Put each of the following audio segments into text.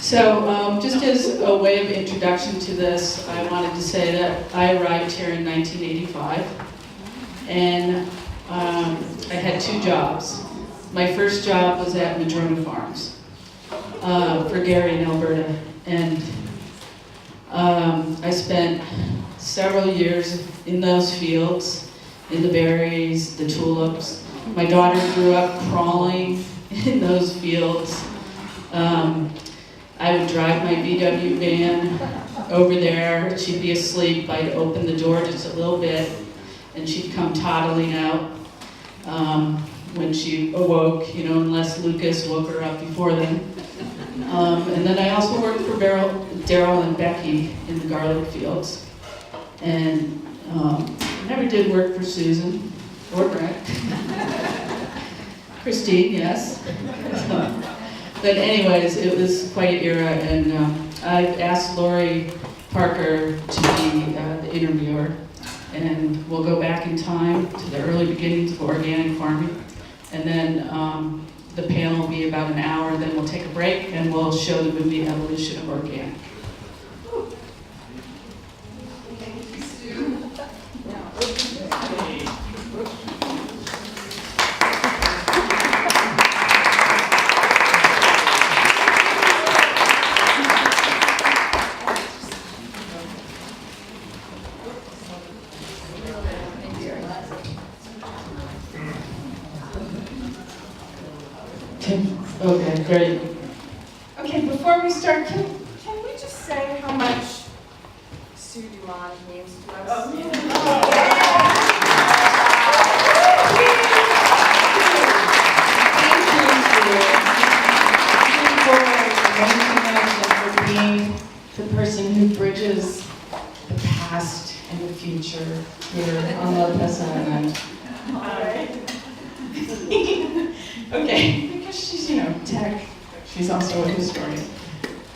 So just as a way of introduction to this, I wanted to say that I arrived here in 1985, and I had 2 jobs. My first job was at Madrona Farms for dairy in Alberta, and I spent several years in those fields, in the berries, the tulips. My daughter grew up crawling in those fields. I would drive my VW van over there. She'd be asleep. I'd open the door just a little bit, and she'd come toddling out when she awoke, unless Lucas woke her up before then. And then I also worked for Daryl and Becky in the garlic fields. And never did work for Susan or Brent. Christine, yes. But anyways, it was quite an era, and I've asked Lori Parker to be the interviewer, and we'll go back in time to the early beginnings of organic farming, and then the panel will be about an hour, then we'll take a break, and we'll show the movie Evolution of Organic. Okay, great. Okay, before we start, can we just say how much Sue Dumont means to us? Oh, yeah. Thank you for being the person who bridges the past and the future here on Lopez Island. All right. Okay, because she's, tech. She's also a historian.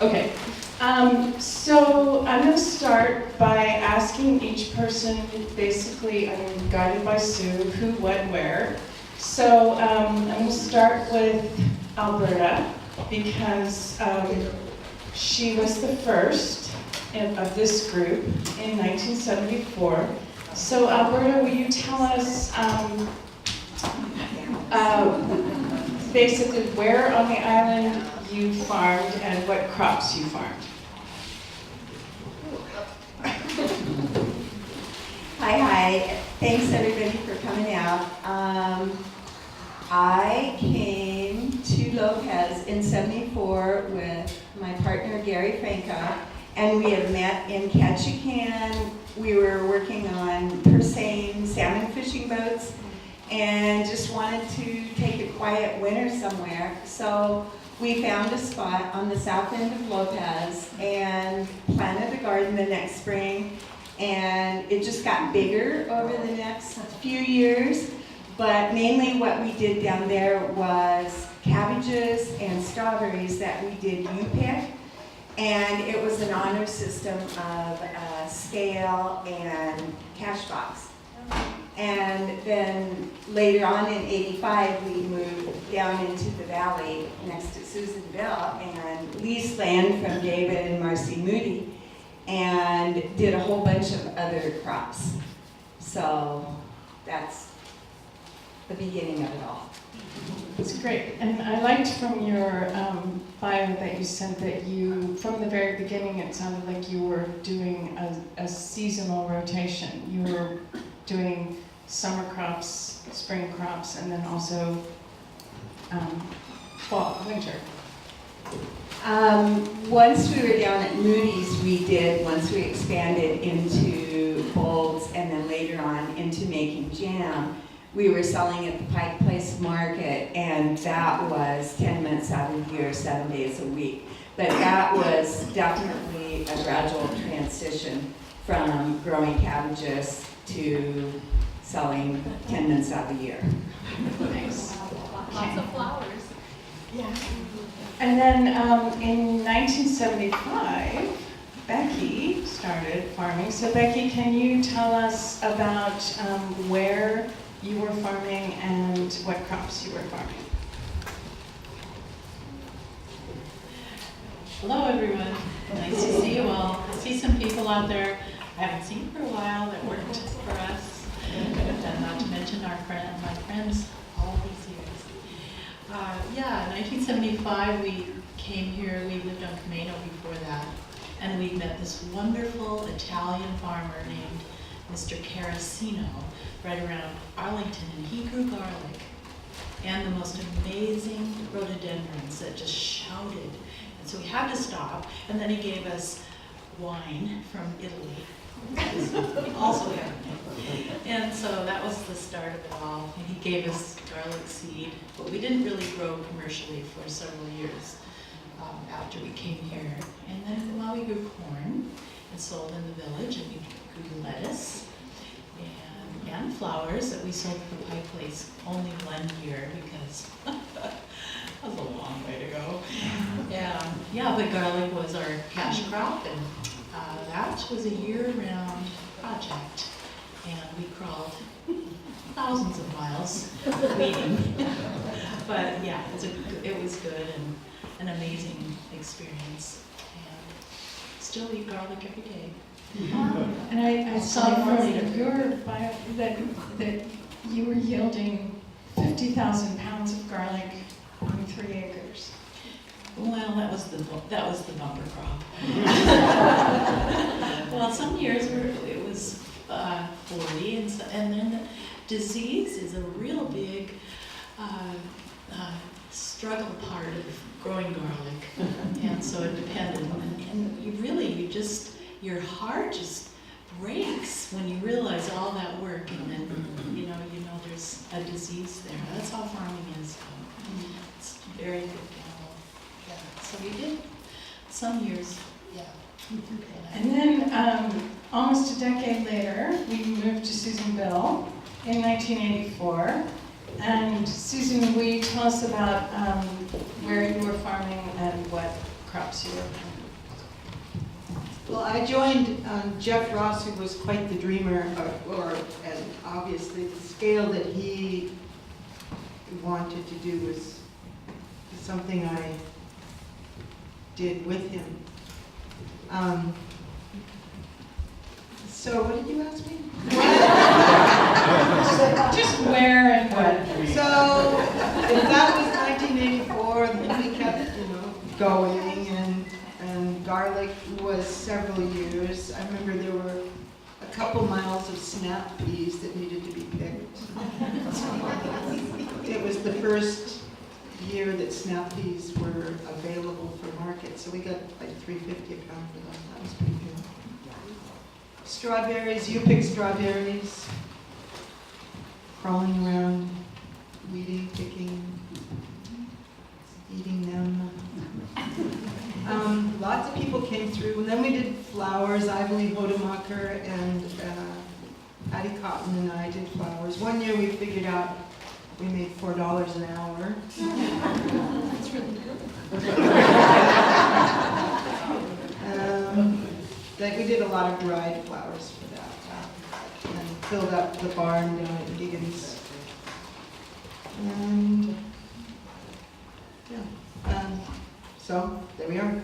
Okay, so I'm going to start by asking each person, basically, I'm guided by Sue, who, what, where. So I'm going to start with Alberta, because she was the first of this group in 1974. So Alberta, will you tell us basically where on the island you farmed and what crops you farmed? Hi. Thanks everybody for coming out. I came to Lopez in '74 with my partner Gary Franco, and we had met in Ketchikan. We were working on purseine salmon fishing boats, and just wanted to take a quiet winter somewhere. So we found a spot on the south end of Lopez and planted a garden the next spring, and it just got bigger over the next few years. But mainly what we did down there was cabbages and strawberries that we did U-pick, and it was an honor system of scale and cash box. And then later on in '85, we moved down into the valley next to Susanville and leased land from David and Marcy Moody and did a whole bunch of other crops. So that's the beginning of it all. That's great. And I liked from your bio that you sent that you, from the very beginning, it sounded like you were doing a seasonal rotation. You were doing summer crops, spring crops, and then also fall, winter. Once we were down at Moody's, once we expanded into bolts and then later on into making jam, we were selling at the Pike Place Market, and that was 10 months out of the year, 7 days a week. But that was definitely a gradual transition from growing cabbages to selling 10 months out of the year. Nice. Lots of flowers. Yeah. And then in 1975, Becky started farming. So Becky, can you tell us about where you were farming and what crops you were farming? Hello, everyone. Nice to see you all. I see some people out there I haven't seen for a while that worked for us, and not to mention my friends all these years. Yeah, in 1975 we came here. We lived on Camino before that, and we met this wonderful Italian farmer named Mr. Carasino right around Arlington, and he grew garlic and the most amazing rhododendrons that just shouted. And so we had to stop, and then he gave us wine from Italy, also heavenly. And so that was the start of it all. And he gave us garlic seed, but we didn't really grow commercially for several years after we came here. And then while we grew corn and sold in the village, and we grew lettuce and flowers that we sold at the Pike Place only 1 year because that was a long way to go. Yeah, but garlic was our cash crop, and that was a year-round project. And we crawled thousands of miles weeding. But yeah, it was good and an amazing experience. And still eat garlic every day. And I saw from your bio that you were yielding 50,000 pounds of garlic on 3 acres. Well, that was the bumper crop. Well, some years it was 40, and then disease is a real big struggle part of growing garlic, and so it depended. And your heart just breaks when you realize all that work, and then you know there's a disease there. That's how farming is. It's very good. Yeah. So we did some years. Yeah. And then almost a decade later, we moved to Susanville in 1984. And Susan, will you tell us about where you were farming and what crops you were planting? Well, I joined Jeff Ross, who was quite the dreamer, and obviously the scale that he wanted to do was something I did with him. So what did you ask me? Just where and what? So if that was 1984, then we kept, going, and garlic was several years. I remember there were a couple miles of snap peas that needed to be picked. It was the first year that snap peas were available for market, so we got like $3.50 a pound for them. That was pretty good. Strawberries, you pick strawberries, crawling around, weeding, picking, eating them. Lots of people came through, and then we did flowers. Ivory Hodemacher and Patty Cotton and I did flowers. One year we figured out we made $4 an hour. That's really good. Like we did a lot of dried flowers for that, and filled up the barn down at Giggins. And so there we are.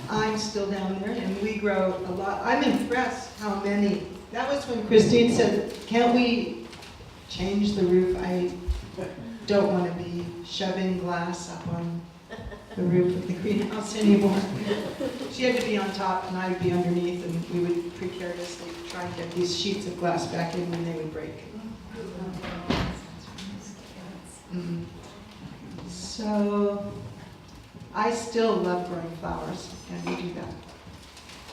I'm still down there, and we grow a lot. I'm impressed how many. That was when Christine said, "Can't we change the roof? I don't want to be shoving glass up on the roof of the greenhouse anymore." She had to be on top, and I would be underneath, and we would precariously try and get these sheets of glass back in when they would break. Mm-hmm. So I still love growing flowers, and we do that.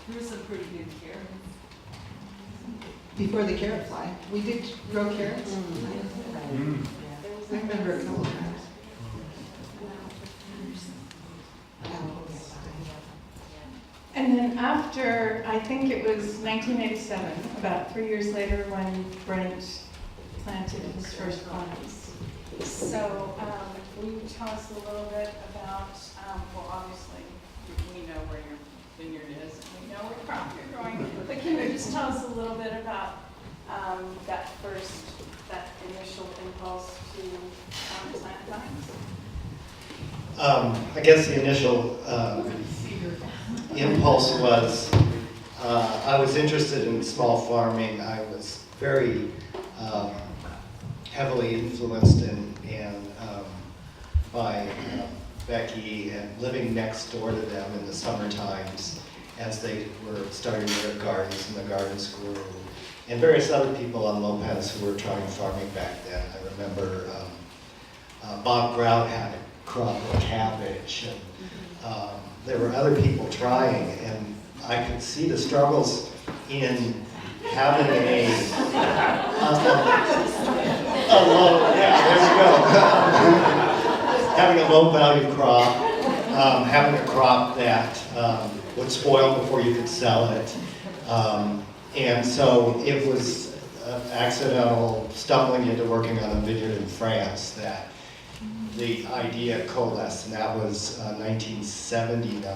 There was some pretty good carrots. Before the carrot fly, we did grow carrots. I remember a couple of times. And then after, I think it was 1987, about 3 years later, when Brent planted his first vines. So, will you tell us a little bit about, well, obviously, we know where your vineyard is, and we know what crop you're growing, but can you just tell us a little bit about that initial impulse to plant vines? I guess the initial impulse was, I was interested in small farming. I was very heavily influenced by Becky and living next door to them in the summer times as they were starting their gardens and the gardens grew. And various other people on Lopez who were trying farming back then. I remember Bob Grout had a crop of cabbage, and there were other people trying, and I could see the struggles in having a low, yeah, there we go. Having a low value crop, having a crop that would spoil before you could sell it. And so it was accidental stumbling into working on a vineyard in France that the idea coalesced, and that was 1979.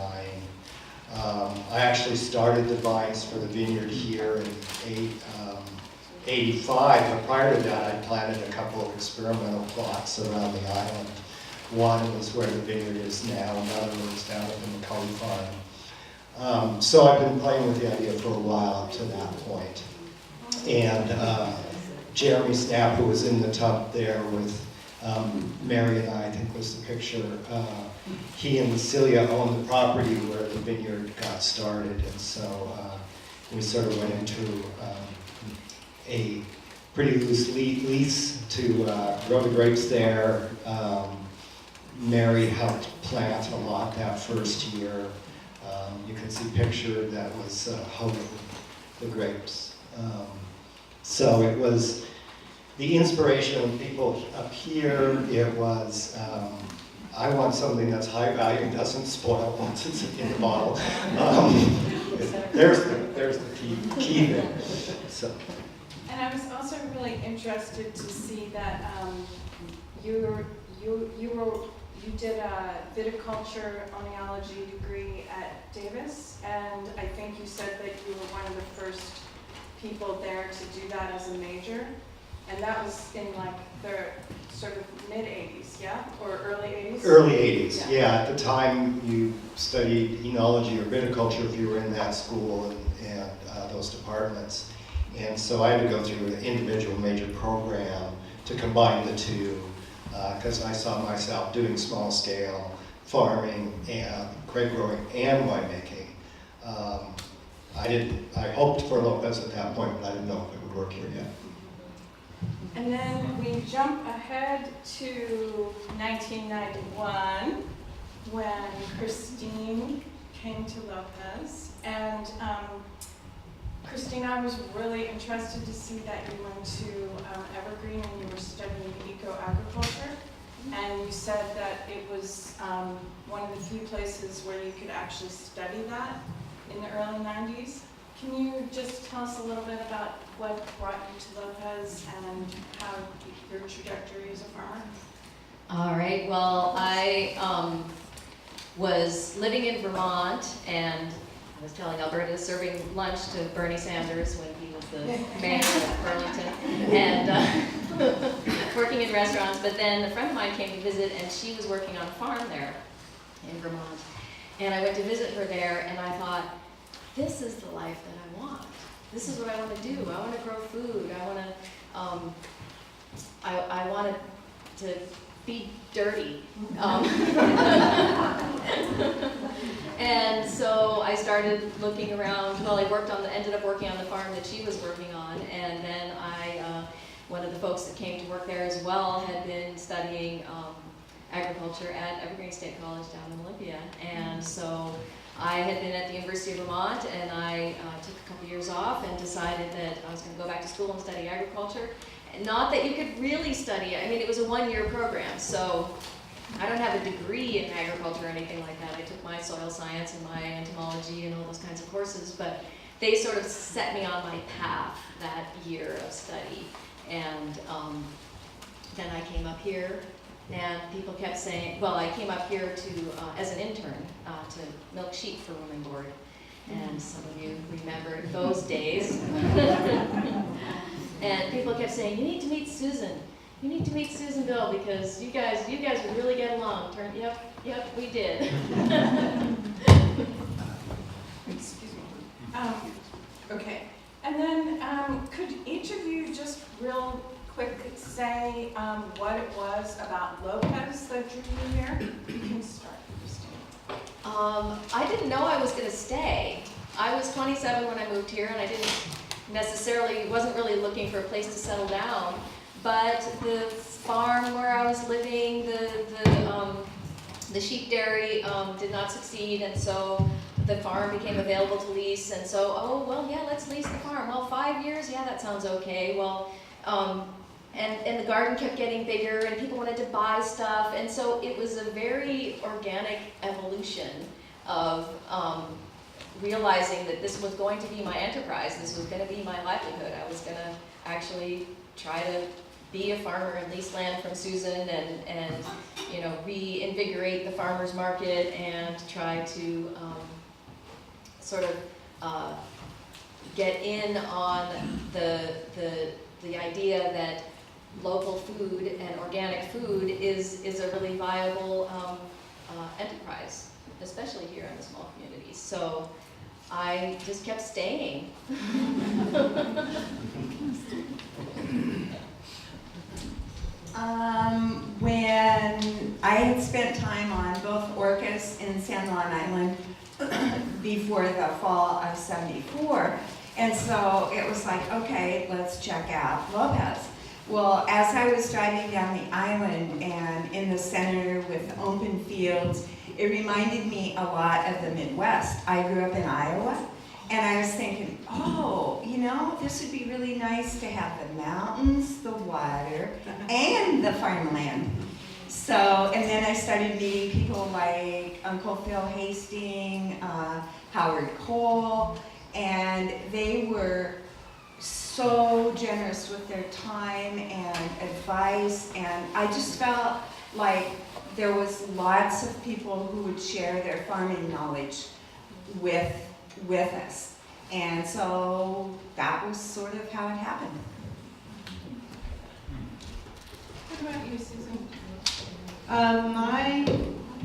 I actually started the vines for the vineyard here in 85, but prior to that I planted a couple of experimental plots around the island. One was where the vineyard is now, another was down at the McCully farm. So I've been playing with the idea for a while up to that point. And Jeremy Snap, who was in the tub there with Mary and I think was the picture, he and Celia owned the property where the vineyard got started, and so we sort of went into a pretty loose lease to grow the grapes there. Mary helped plant a lot that first year. You can see a picture that was holding the grapes. So it was the inspiration of people up here. It was, I want something that's high value and doesn't spoil once it's in the bottle. There's the key there. So. And I was also really interested to see that you did a viticulture oenology degree at Davis, and I think you said that you were one of the first people there to do that as a major, and that was in like the sort of mid-'80s, yeah? Or early 80s? Early 80s, yeah. At the time you studied enology or viticulture if you were in that school and those departments. And so I had to go through an individual major program to combine the two, because I saw myself doing small scale farming and grape growing and winemaking. I hoped for Lopez at that point, but I didn't know if it would work here yet. And then we jump ahead to 1991 when Christine came to Lopez. And Christine, I was really interested to see that you went to Evergreen and you were studying eco-agriculture. And you said that it was one of the few places where you could actually study that in the early 90s. Can you just tell us a little bit about what brought you to Lopez and how your trajectory as a farmer? All right, well, I was living in Vermont, and I was telling Alberta, serving lunch to Bernie Sanders when he was the mayor of Burlington, and working in restaurants. But then a friend of mine came to visit, and she was working on a farm there in Vermont. And I went to visit her there, and I thought, this is the life that I want. This is what I want to do. I want to grow food. I want to be dirty. And so I started looking around. Well, I ended up working on the farm that she was working on, and then one of the folks that came to work there as well had been studying agriculture at Evergreen State College down in Olympia, and so I had been at the University of Vermont, and I took a couple years off and decided that I was going to go back to school and study agriculture. Not that you could really study it. I mean, it was a one-year program, so I don't have a degree in agriculture or anything like that. I took my soil science and my entomology and all those kinds of courses, but they sort of set me on my path that year of study. And then I came up here, and people kept saying, well, I came up here as an intern to milk sheep for Women Board. And some of you remember those days. And people kept saying, you need to meet Susan. You need to meet Susan Bill because you guys would really get along. Yep, we did. Okay, and then could each of you just real quick say what it was about Lopez that drew you here? You can start, Christine. I didn't know I was gonna stay. I was 27 when I moved here, and I wasn't really looking for a place to settle down. But the farm where I was living, the sheep dairy did not succeed, and so the farm became available to lease, and so, oh, well, yeah, let's lease the farm. Well, 5 years, yeah, that sounds okay. Well, and the garden kept getting bigger, and people wanted to buy stuff, and so it was a very organic evolution of realizing that this was going to be my enterprise, this was going to be my livelihood. I was going to actually try to be a farmer and lease land from Susan and you know, reinvigorate the farmer's market and try to sort of get in on the idea that local food and organic food is a really viable enterprise, especially here in the small communities. So I just kept staying. When I had spent time on both Orcas and San Juan Island before the fall of '74, and so it was like, okay, let's check out Lopez. Well, as I was driving down the island and in the center with open fields, it reminded me a lot of the Midwest. I grew up in Iowa, and I was thinking, oh, you know, this would be really nice to have the mountains, the water, and the farmland. So, and then I started meeting people like Uncle Phil Hastings, Howard Cole, and they were so generous with their time and advice, and I just felt like there was lots of people who would share their farming knowledge with us. And so that was sort of how it happened. What about you, Susan? My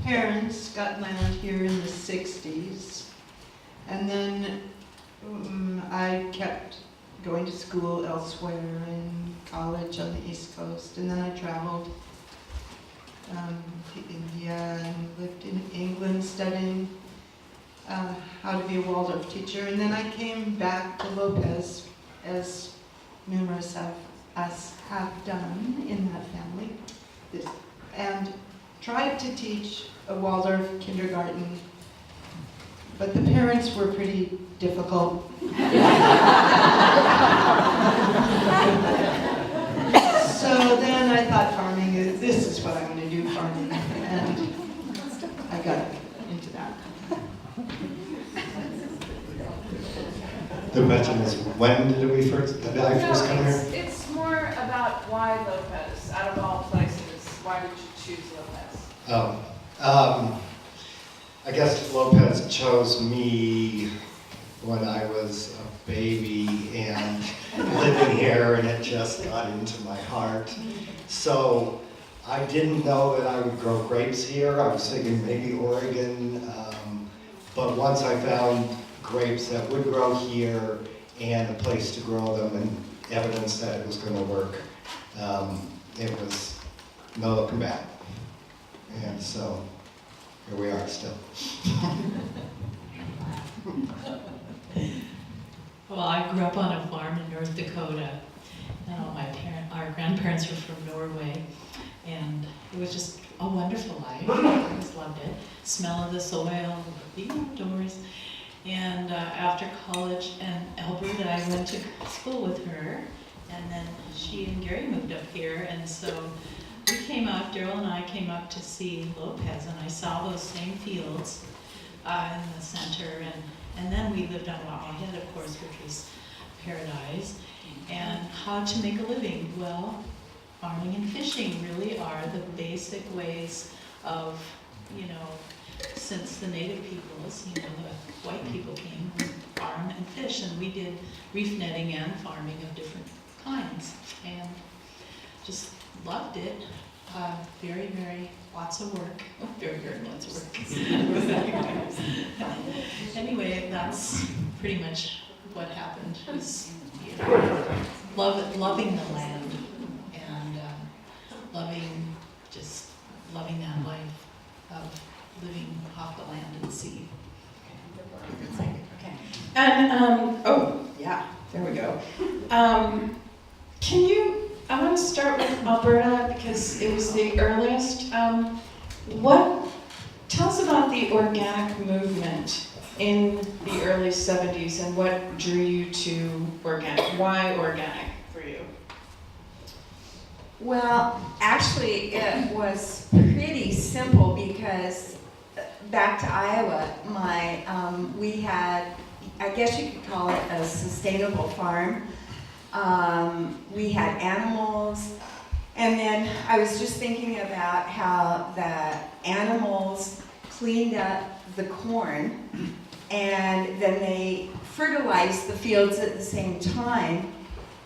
parents got land here in the 60s, and then I kept going to school elsewhere in college on the East Coast, and then I traveled to India and lived in England studying how to be a Waldorf teacher, and then I came back to Lopez, as numerous of us have done in that family, and tried to teach a Waldorf kindergarten, but the parents were pretty difficult. So then I thought this is what I'm going to do, farming, and I got into that. The question is, when did I first come here? It's more about why Lopez, out of all places. Why did you choose Lopez? I guess Lopez chose me when I was a baby and living here, and it just got into my heart. So I didn't know that I would grow grapes here. I was thinking maybe Oregon, but once I found grapes that would grow here and a place to grow them and evidence that it was going to work, it was no looking back. And so here we are still. Well, I grew up on a farm in North Dakota. Our grandparents were from Norway, and it was just a wonderful life. I always loved it. Smell of the soil, the outdoors. And after college in Alberta, I went to school with her, and then she and Gary moved up here, and so we came up, Daryl and I came up to see Lopez, and I saw those same fields in the center, and then we lived on Wahhead, of course, which was paradise. And how to make a living? Well, farming and fishing really are the basic ways of, since the native peoples, the white people came, we farm and fish, and we did reef netting and farming of different kinds, and just loved it. Very, very lots of work. Very, very lots of work. Anyway, that's pretty much what happened. Was, you know, loving the land and loving that life of living off the land and sea. Okay. And, oh, yeah, there we go. I want to start with Alberta because it was the earliest. Tell us about the organic movement in the early 70s and what drew you to organic? Why organic for you? Well, actually, it was pretty simple because back to Iowa, we had, I guess you could call it a sustainable farm. We had animals, and then I was just thinking about how the animals cleaned up the corn, and then they fertilized the fields at the same time.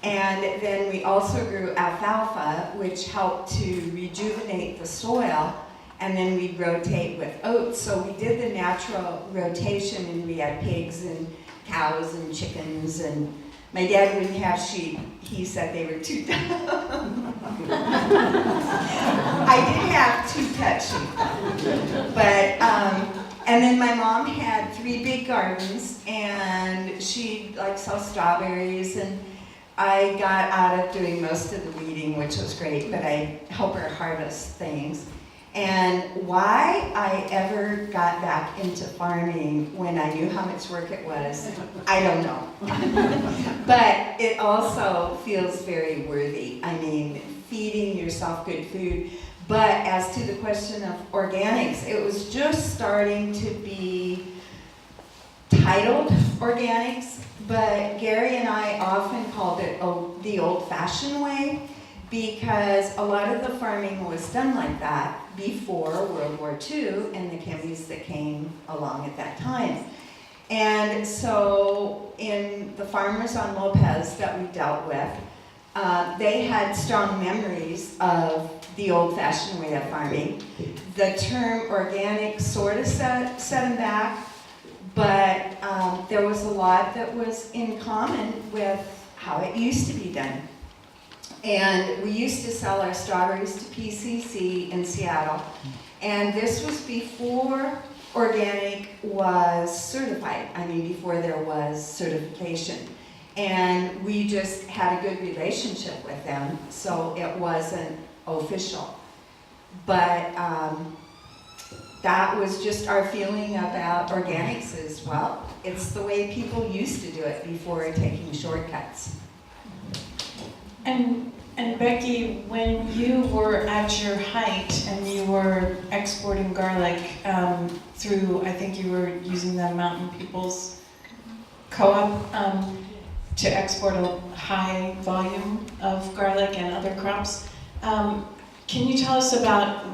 And then we also grew alfalfa, which helped to rejuvenate the soil, and then we'd rotate with oats. So we did the natural rotation, and we had pigs and cows and chickens, and my dad wouldn't have sheep. He said they were too dumb. I did have 2 pet sheep, but and then my mom had 3 big gardens, and she'd like sell strawberries, and I got out of doing most of the weeding, which was great, but I helped her harvest things. And why I ever got back into farming when I knew how much work it was, I don't know. But it also feels very worthy. I mean, feeding yourself good food. But as to the question of organics, it was just starting to be titled organics, but Gary and I often called it the old-fashioned way, because a lot of the farming was done like that before World War II and the chemies that came along at that time. And so in the farmers on Lopez that we dealt with, they had strong memories of the old-fashioned way of farming. The term organic sort of set them back, but there was a lot that was in common with how it used to be done. And we used to sell our strawberries to PCC in Seattle. And this was before organic was certified. I mean, before there was certification. And we just had a good relationship with them, so it wasn't official. But that was just our feeling about organics as well. It's the way people used to do it before taking shortcuts. And Becky, when you were at your height and you were exporting garlic through, I think you were using the Mountain People's Co-op to export a high volume of garlic and other crops. Can you tell us about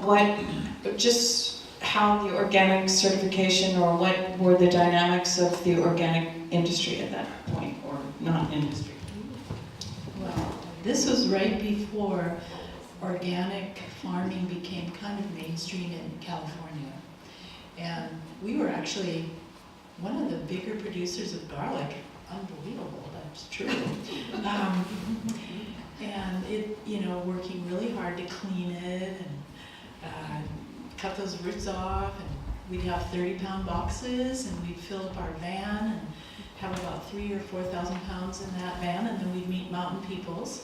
how the organic certification, or what were the dynamics of the organic industry at that point, or not industry? Well, this was right before organic farming became kind of mainstream in California. And we were actually one of the bigger producers of garlic. Unbelievable, that's true. And it, working really hard to clean it and cut those roots off. And we'd have 30-pound boxes, and we'd fill up our van and have about 3,000 or 4,000 pounds in that van, and then we'd meet Mountain Peoples.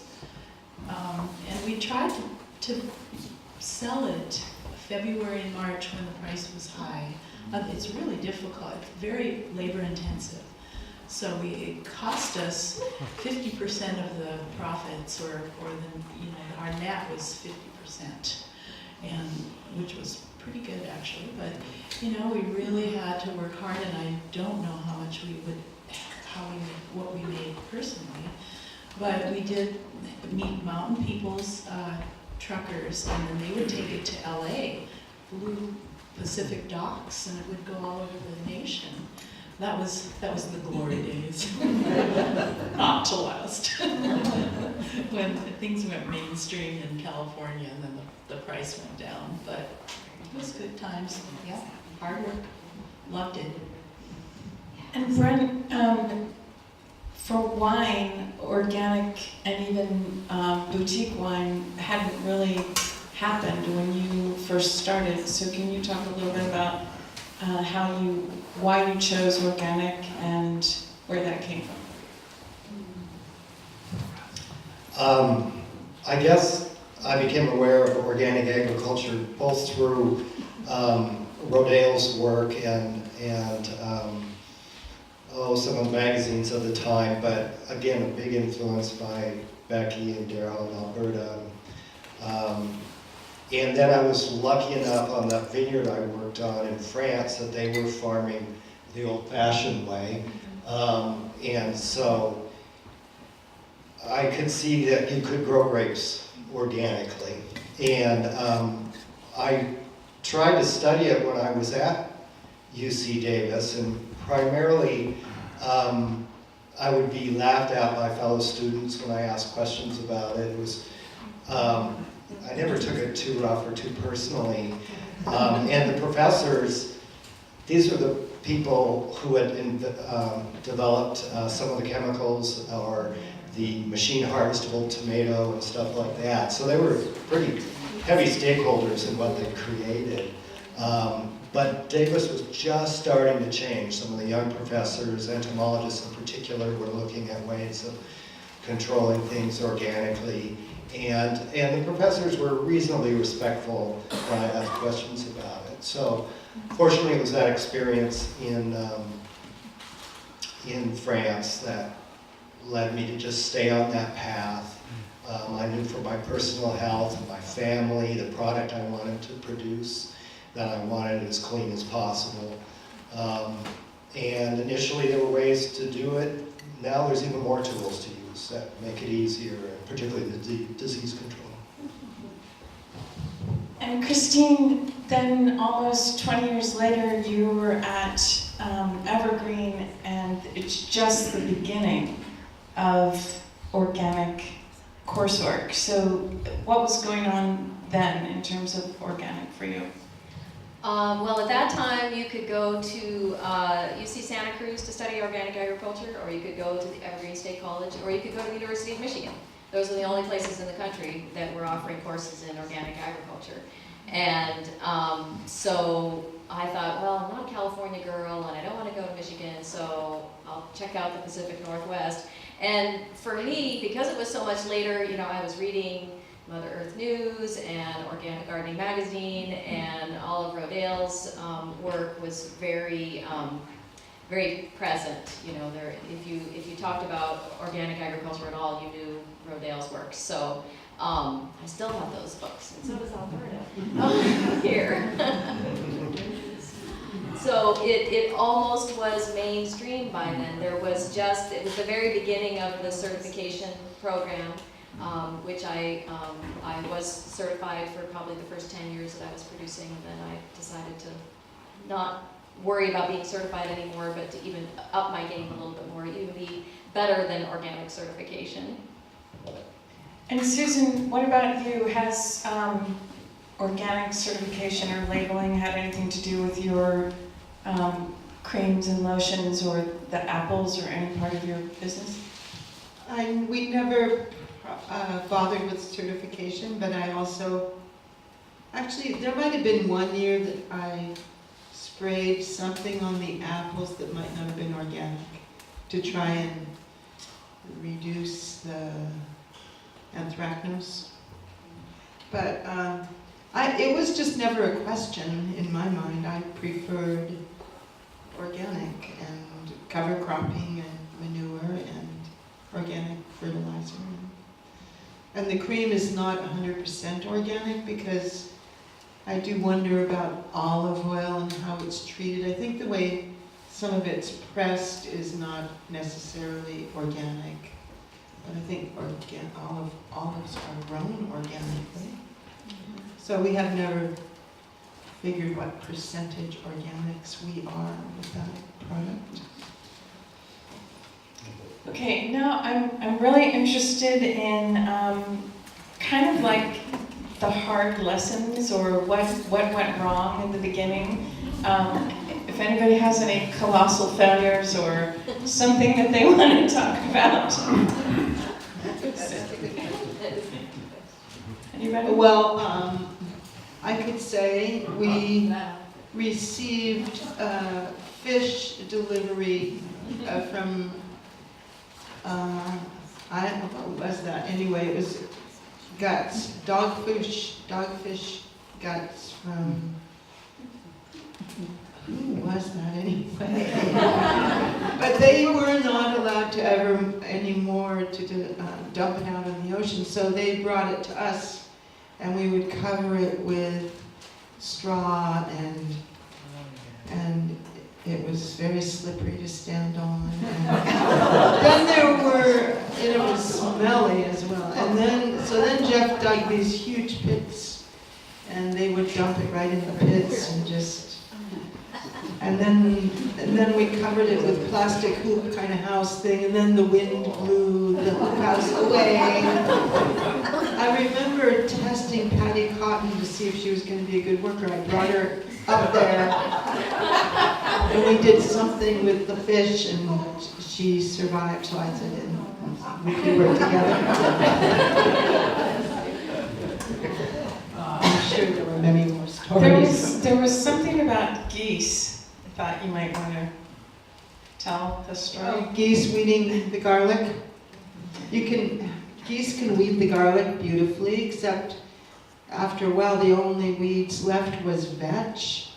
And we tried to sell it February and March when the price was high. It's really difficult, it's very labor intensive. So it cost us 50% of the profits, or our net was 50%, and which was pretty good actually. But we really had to work hard, and I don't know how much what we made personally. But we did meet Mountain People's truckers, and then they would take it to LA, Blue Pacific Docks, and it would go all over the nation. That was the glory days. Not to last. When things went mainstream in California, and then the price went down. But it was good times. Yeah, hard work. Loved it. And Brent, wine, organic and even boutique wine hadn't really happened when you first started. So can you talk a little bit about why you chose organic and where that came from? I guess I became aware of organic agriculture both through Rodale's work and some of the magazines of the time, but again, a big influence by Becky and Daryl in Alberta. And then I was lucky enough on that vineyard I worked on in France that they were farming the old-fashioned way. And so I could see that you could grow grapes organically. And I tried to study it when I was at UC Davis, and primarily I would be laughed at by fellow students when I asked questions about it. It was, I never took it too rough or too personally. And the professors, these were the people who had developed some of the chemicals or the machine harvestable tomato and stuff like that. So they were pretty heavy stakeholders in what they created. But Davis was just starting to change. Some of the young professors, entomologists in particular, were looking at ways of controlling things organically. And the professors were reasonably respectful when I asked questions about it. So fortunately it was that experience in France that led me to just stay on that path. I knew for my personal health and my family, the product I wanted to produce, that I wanted it as clean as possible. And initially there were ways to do it. Now there's even more tools to use that make it easier, particularly the disease control. And Christine, then almost 20 years later, you were at Evergreen, and it's just the beginning of organic coursework. So what was going on then in terms of organic for you? Well, at that time, you could go to UC Santa Cruz to study organic agriculture, or you could go to the Evergreen State College, or you could go to the University of Michigan. Those are the only places in the country that were offering courses in organic agriculture. And so I thought, well, I'm not a California girl, and I don't want to go to Michigan, so I'll check out the Pacific Northwest. And for me, because it was so much later, you know, I was reading Mother Earth News and Organic Gardening Magazine, and all of Rodale's work was very, very present. You know, there, if you talked about organic agriculture at all, you knew Rodale's work. So I still have those books, and so does Alberta here. So it almost was mainstream by then. There was just, it was the very beginning of the certification program. Which I was certified for probably the first 10 years that I was producing, and then I decided to not worry about being certified anymore, but to even up my game a little bit more, even be better than organic certification. And Susan, what about you? Has organic certification or labeling had anything to do with your creams and lotions or the apples or any part of your business? We never bothered with certification, but I also, actually there might have been one year that I sprayed something on the apples that might not have been organic to try and reduce the anthracnose. But it was just never a question in my mind. I preferred organic and cover cropping and manure and organic fertilizer. And the cream is not 100% organic because I do wonder about olive oil and how it's treated. I think the way some of it's pressed is not necessarily organic. But I think olives are grown organically. So we have never figured what percentage organics we are with that product. Okay, now I'm really interested in kind of like the hard lessons or what went wrong in the beginning. if anybody has any colossal failures or something that they want to talk about. Anybody? Well, I could say we received fish delivery from, I don't know what was that, anyway, it was guts, dogfish guts from, who was that anyway? But they were not allowed to ever anymore to dump it out in the ocean, so they brought it to us, and we would cover it with straw, and it was very slippery to stand on. And then there were, and it was smelly as well. And then Jeff dug these huge pits, and they would dump it right in the pits and just, and then we covered it with plastic hoop kind of house thing, and then the wind blew the hoop house away. I remember testing Patty Cotton to see if she was going to be a good worker. I brought her up there, and we did something with the fish, and she survived, so I said, we could work together. I'm sure there were many more stories. There was something about geese. I thought you might want to tell the story. Geese weeding the garlic. Geese can weed the garlic beautifully, except after a while the only weeds left was vetch,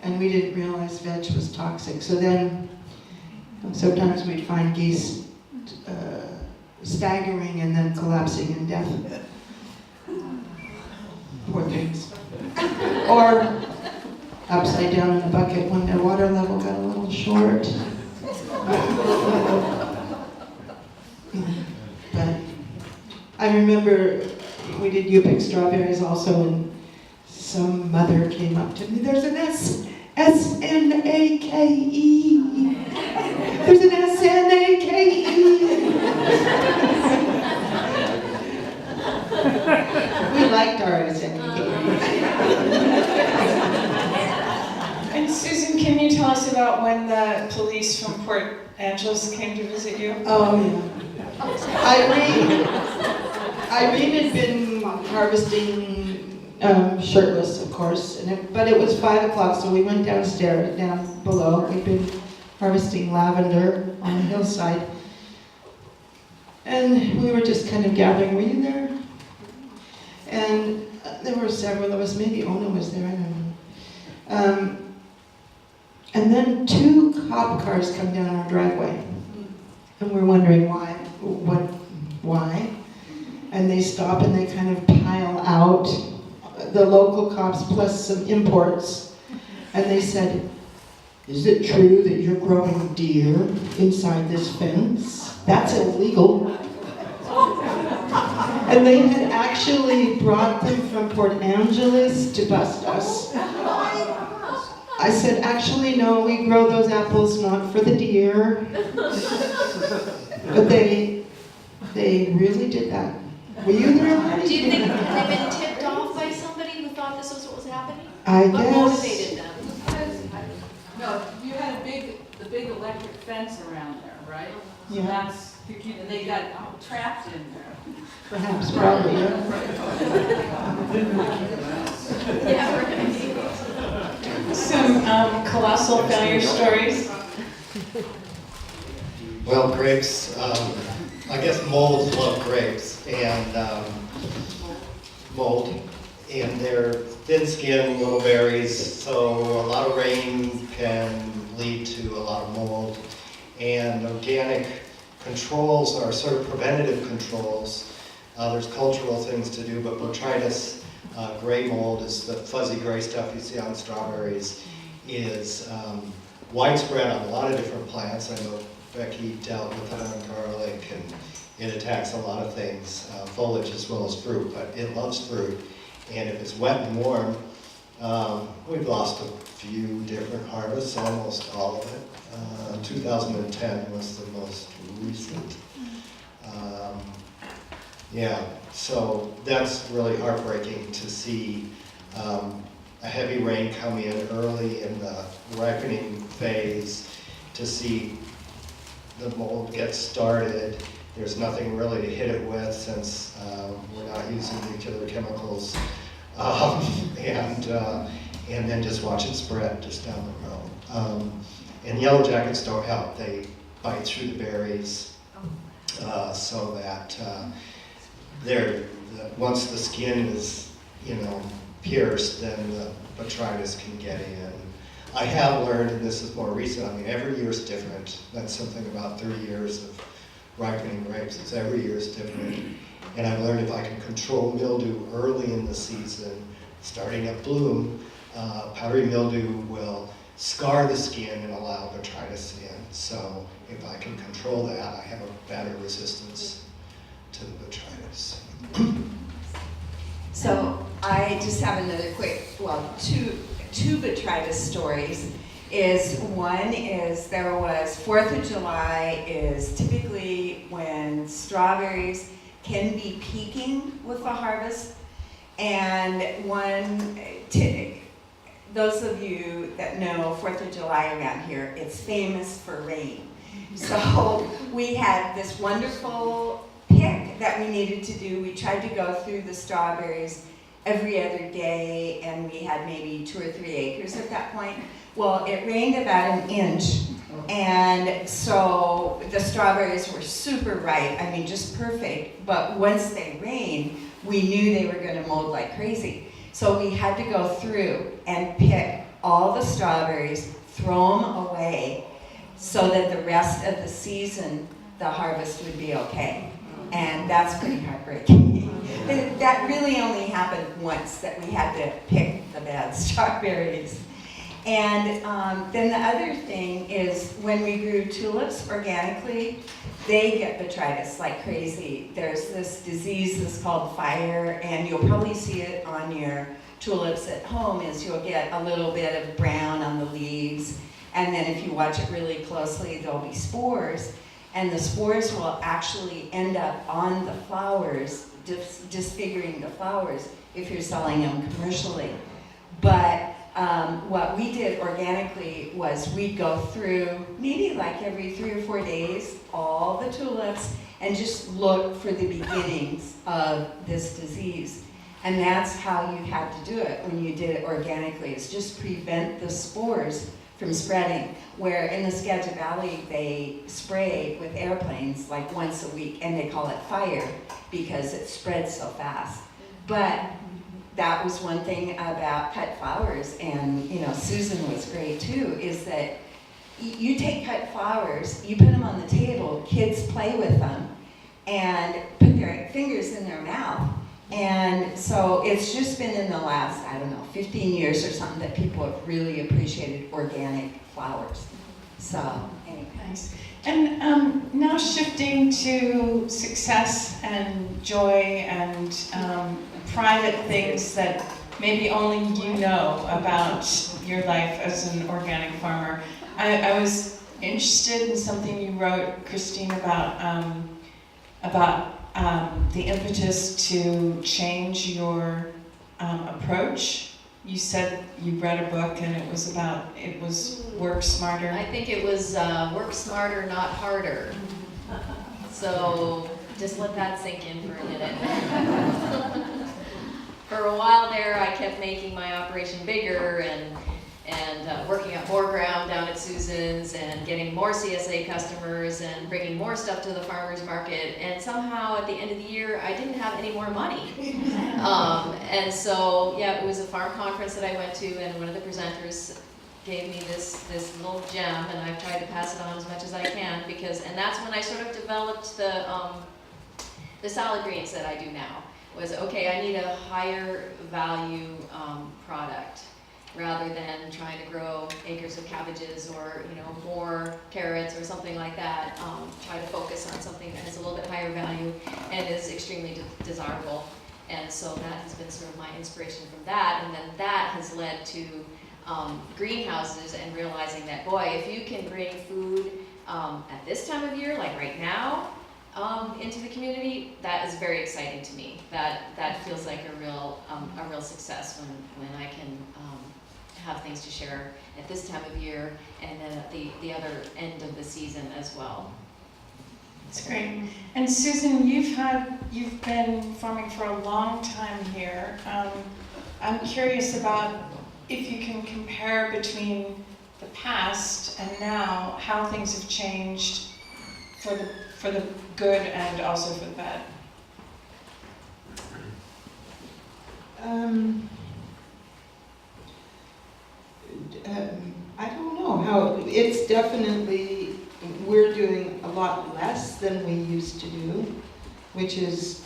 and we didn't realize vetch was toxic. So then sometimes we'd find geese staggering and then collapsing in death. Poor things. Or upside down in a bucket when the water level got a little short. But I remember we did you-pick strawberries also, and some mother came up to me, there's an S-N-A-K-E. There's an S-N-A-K-E. We liked our S-N-A-K-E. And Susan, can you tell us about when the police from Port Angeles came to visit you? Oh, yeah. Irene had been harvesting shirtless, of course, but it was 5 o'clock, so we went downstairs, down below. We'd been harvesting lavender on the hillside, and we were just kind of gathering. Were you there? And there were several of us. Maybe Ona was there. I don't know. And then 2 cop cars come down our driveway, and we're wondering why. Why? And they stop and they kind of pile out the local cops plus some imports. And they said, "Is it true that you're growing deer inside this fence? That's illegal." And they had actually brought them from Port Angeles to bust us. I said, "Actually, no, we grow those apples not for the deer." But they really did that. Were you there? Do you think they've been tipped off by somebody who thought this was what was happening? I What guess. motivated them? No, you had the big electric fence around there, right? So Yeah. that's, and they got trapped in there. Perhaps, probably, yeah. Yeah, right. Some colossal failure stories. Well, grapes, I guess molds love grapes, and mold, and they're thin-skinned little berries, so a lot of rain can lead to a lot of mold. And organic controls are sort of preventative controls. There's cultural things to do, but botrytis gray mold is the fuzzy gray stuff you see on strawberries, is widespread on a lot of different plants. I know Becky dealt with it on garlic, and it attacks a lot of things, foliage as well as fruit, but it loves fruit. And if it's wet and warm, we've lost a few different harvests, almost all of it. 2010 was the most recent. Yeah, so that's really heartbreaking to see a heavy rain come in early in the ripening phase to see the mold get started. There's nothing really to hit it with since we're not using nuclear chemicals, and then just watch it spread just down the road. And yellow jackets don't help. They bite through the berries so that once the skin is, pierced, then the botrytis can get in. I have learned, and this is more recent, I mean, every year is different. That's something about 30 years of ripening grapes, is every year is different. And I've learned if I can control mildew early in the season, starting at bloom, powdery mildew will scar the skin and allow botrytis in. So if I can control that, I have a better resistance to the botrytis. So I just have another quick, two botrytis stories. One is there was 4th of July is typically when strawberries can be peaking with the harvest. And those of you that know 4th of July around here, it's famous for rain. So we had this wonderful pick that we needed to do. We tried to go through the strawberries every other day, and we had maybe 2 or 3 acres at that point. Well, it rained about an inch, and so the strawberries were super ripe, I mean, just perfect. But once they rained, we knew they were going to mold like crazy. So we had to go through and pick all the strawberries, throw them away, so that the rest of the season, the harvest would be okay. And that's pretty heartbreaking. That really only happened once, that we had to pick the bad strawberries. And then the other thing is when we grew tulips organically, they get botrytis like crazy. There's this disease that's called fire, and you'll probably see it on your tulips at home, is you'll get a little bit of brown on the leaves, and then if you watch it really closely, there'll be spores, and the spores will actually end up on the flowers, disfiguring the flowers if you're selling them commercially. But what we did organically was we'd go through, maybe like every 3 or 4 days, all the tulips and just look for the beginnings of this disease. And that's how you had to do it when you did it organically, is just prevent the spores from spreading. Where in the Skagit Valley, they spray with airplanes like once a week, and they call it fire because it spreads so fast. But that was one thing about cut flowers, and Susan was great too, is that you take cut flowers, you put them on the table, kids play with them, and put their fingers in their mouth. And so it's just been in the last, 15 years or something that people have really appreciated organic flowers. So, anyway. Nice. And now shifting to success and joy and private things that maybe only you know about your life as an organic farmer. I was interested in something you wrote, Christine, about the impetus to change your approach. You said you read a book and it was work smarter. I think it was work smarter, not harder. So just let that sink in for a minute. For a while there, I kept making my operation bigger and working up more ground down at Susan's and getting more CSA customers and bringing more stuff to the farmer's market. And somehow at the end of the year, I didn't have any more money. And so, it was a farm conference that I went to, and one of the presenters gave me this little gem, and I've tried to pass it on as much as I can, and that's when I sort of developed the salad greens that I do now. Was, okay, I need a higher value product, rather than trying to grow acres of cabbages or more carrots or something like that. Try to focus on something that has a little bit higher value and is extremely desirable. And so that has been sort of my inspiration from that. And then that has led to greenhouses and realizing that, boy, if you can bring food at this time of year, like right now, into the community, that is very exciting to me. That feels like a real success when I can have things to share at this time of year and then at the other end of the season as well. That's great. And Susan, you've been farming for a long time here. I'm curious about if you can compare between the past and now, how things have changed for the good and also for the bad. I don't know how, it's definitely, we're doing a lot less than we used to do, which is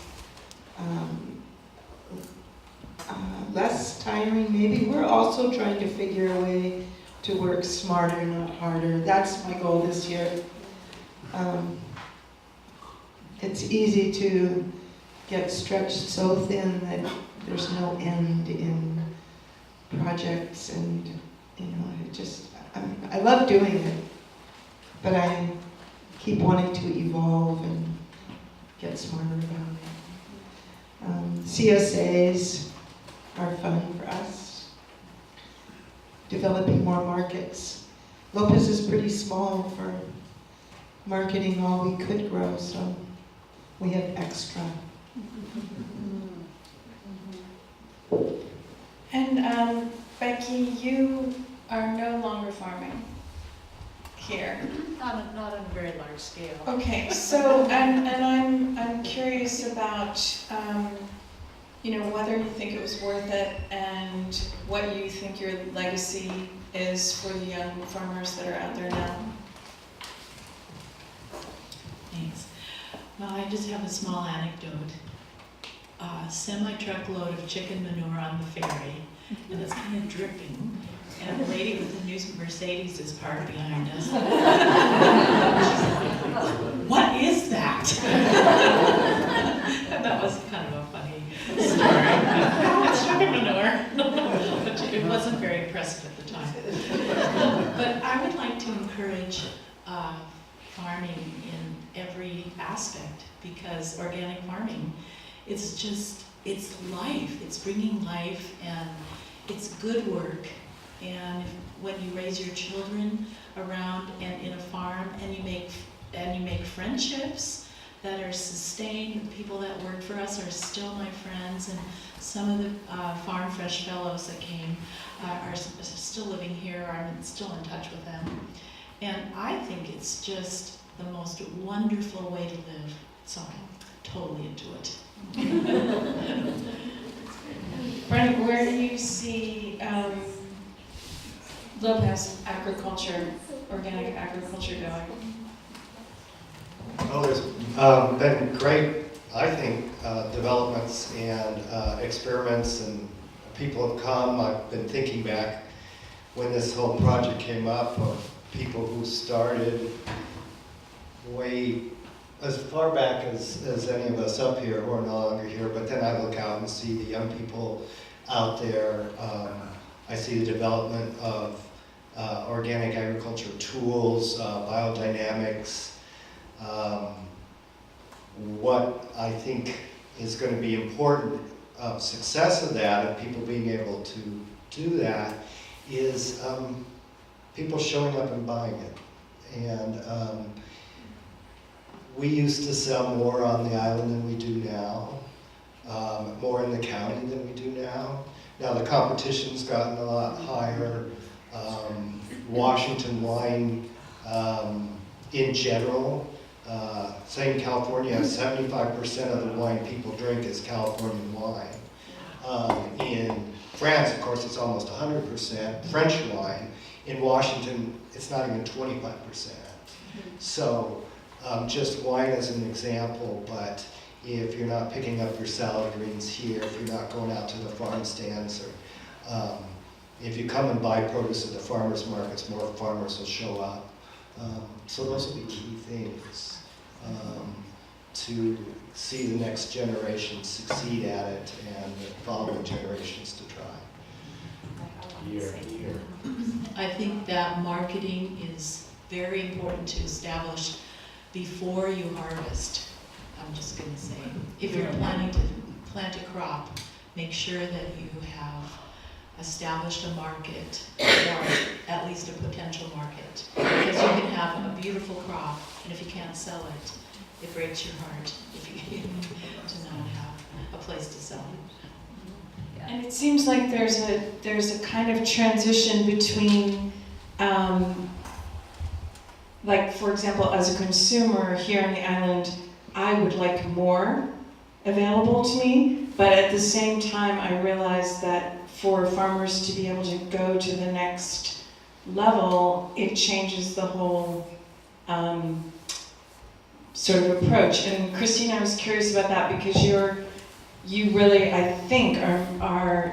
less tiring maybe. We're also trying to figure a way to work smarter, not harder. That's my goal this year. It's easy to get stretched so thin that there's no end in projects, and I love doing it, but I keep wanting to evolve and get smarter about it. CSAs are fun for us. Developing more markets. Lopez is pretty small for marketing all we could grow, so we have extra. And Becky, you are no longer farming here. Not on a very large scale. Okay, so I'm curious about whether you think it was worth it and what you think your legacy is for the young farmers that are out there now. Thanks. Well, I just have a small anecdote. A semi-truckload of chicken manure on the ferry, and it's kind of dripping. And a lady with a new Mercedes is parked behind us. She's like, "What is that?" And that was kind of a funny story. It's chicken manure. But it wasn't very impressive at the time. But I would like to encourage farming in every aspect, because organic farming, it's life. It's bringing life, and it's good work. And when you raise your children around and in a farm, and you make friendships that are sustained, the people that work for us are still my friends, and some of the Farm Fresh Fellows that came are still living here. I'm still in touch with them, and I think it's just the most wonderful way to live. So I'm totally into it. Brent, where do you see Lopez agriculture, organic agriculture going? Oh, there's been great, I think, developments and experiments, and people have come. I've been thinking back when this whole project came up of people who started way as far back as any of us up here who are no longer here, but then I look out and see the young people out there. I see the development of organic agriculture tools, biodynamics. What I think is going to be important success of that, of people being able to do that, is people showing up and buying it. And we used to sell more on the island than we do now, more in the county than we do now. Now the competition's gotten a lot higher. Washington wine in general, say in California, 75% of the wine people drink is Californian wine. In France, of course, it's almost 100% French wine. In Washington, it's not even 25%. So just wine as an example, but if you're not picking up your salad greens here, if you're not going out to the farm stands, or if you come and buy produce at the farmers markets, more farmers will show up. So those will be key things to see the next generation succeed at it and the following generations to try. Year. I think that marketing is very important to establish before you harvest. I'm just gonna say, if you're planning to plant a crop, make sure that you have established a market, or at least a potential market. Because you can have a beautiful crop, and if you can't sell it, it breaks your heart if you to not have a place to sell it. And it seems like there's a kind of transition between, like for example, as a consumer here on the island, I would like more available to me, but at the same time I realize that for farmers to be able to go to the next level, it changes the whole sort of approach. And Christine, I was curious about that because you really, I think, are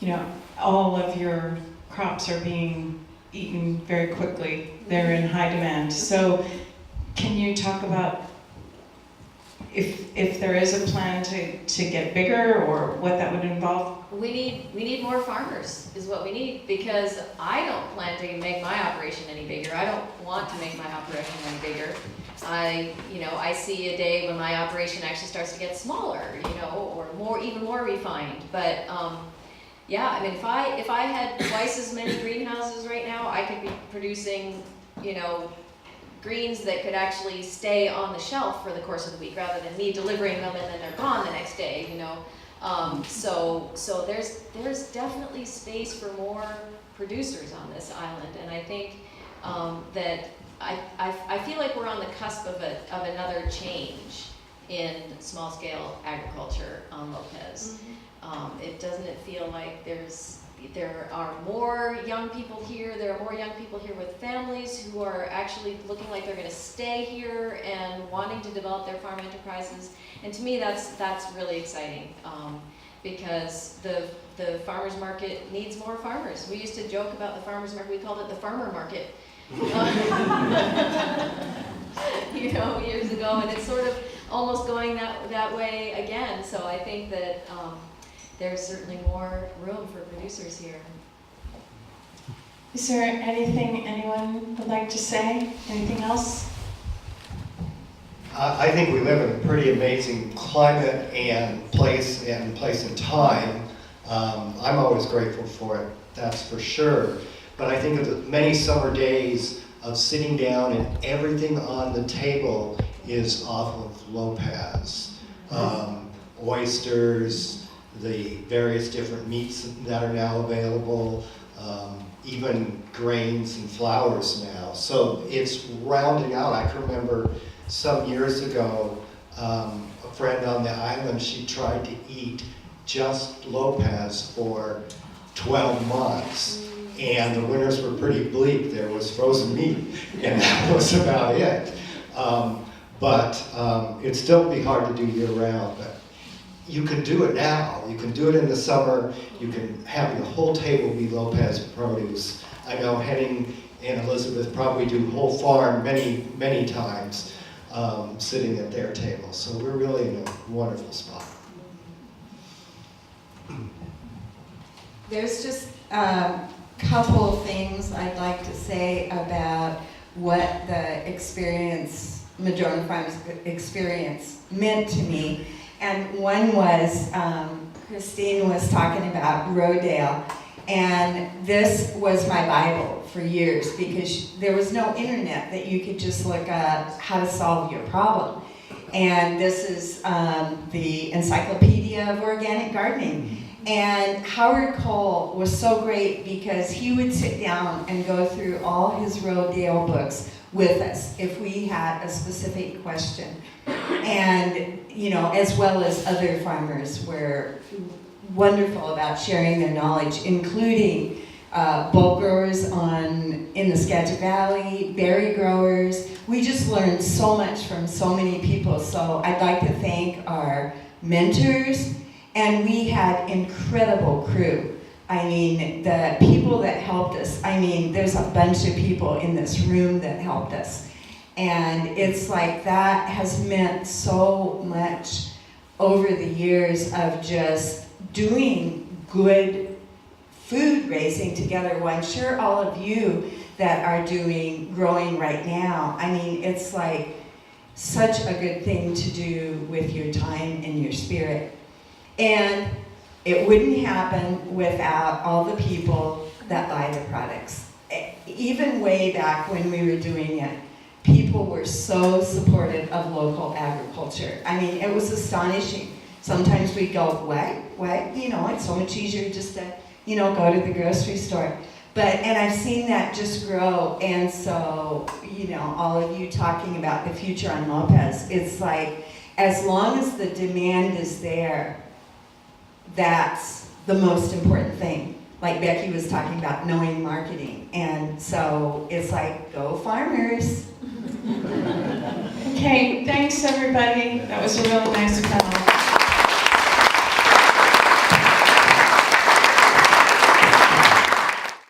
you know, all of your crops are being eaten very quickly. They're in high demand. So can you talk about if there is a plan to get bigger or what that would involve? We need more farmers is what we need, because I don't plan to make my operation any bigger. I don't want to make my operation any bigger. I see a day when my operation actually starts to get smaller, or even more refined. But yeah, I mean, if I had twice as many greenhouses right now, I could be producing, greens that could actually stay on the shelf for the course of the week, rather than me delivering them and then they're gone the next day, So there's definitely space for more producers on this island, and I think that I feel like we're on the cusp of another change in small scale agriculture on Lopez. It doesn't feel like there are more young people here. There are more young people here with families who are actually looking like they're going to stay here and wanting to develop their farm enterprises. And to me, that's really exciting, because the farmers market needs more farmers. We used to joke about the farmers market. We called it the farmer market, years ago, and it's sort of almost going that way again. So I think that there's certainly more room for producers here. Is there anything anyone would like to say? Anything else? I think we live in a pretty amazing climate and place and time. I'm always grateful for it, that's for sure. But I think of the many summer days of sitting down and everything on the table is off of Lopez. Oysters, the various different meats that are now available, even grains and flours now. So it's rounding out. I can remember some years ago, a friend on the island, she tried to eat just Lopez for 12 months. And the winters were pretty bleak. There was frozen meat, and that was about it. But it'd still be hard to do year-round. But you can do it now. You can do it in the summer. You can have your whole table be Lopez produce. I know Henning and Elizabeth probably do whole farm many, many times, sitting at their table. So we're really in a wonderful spot. There's just couple of things I'd like to say about what the Madrona Farms experience meant to me. And one was, Christine was talking about Rodale, and this was my Bible for years, because there was no internet that you could just look up how to solve your problem. And this is the Encyclopedia of Organic Gardening. And Howard Cole was so great because he would sit down and go through all his Rodale books with us if we had a specific question. And, as well as other farmers were wonderful about sharing their knowledge, including bulk growers in the Skagit Valley, berry growers. We just learned so much from so many people. So I'd like to thank our mentors. And we had incredible crew. I mean, the people that helped us, there's a bunch of people in this room that helped us. And it's like that has meant so much over the years of just doing good food raising together. Well, I'm sure all of you that are growing right now, it's like such a good thing to do with your time and your spirit. And it wouldn't happen without all the people that buy the products. Even way back when we were doing it, people were so supportive of local agriculture. I mean, it was astonishing. Sometimes we'd go, what? You know, it's so much easier just to, you know, go to the grocery store. And I've seen that just grow, and so, you know, all of you talking about the future on Lopez, it's like, as long as the demand is there, that's the most important thing. Like Becky was talking about, knowing marketing, and so it's like, go farmers. Okay, thanks everybody. That was a really nice panel.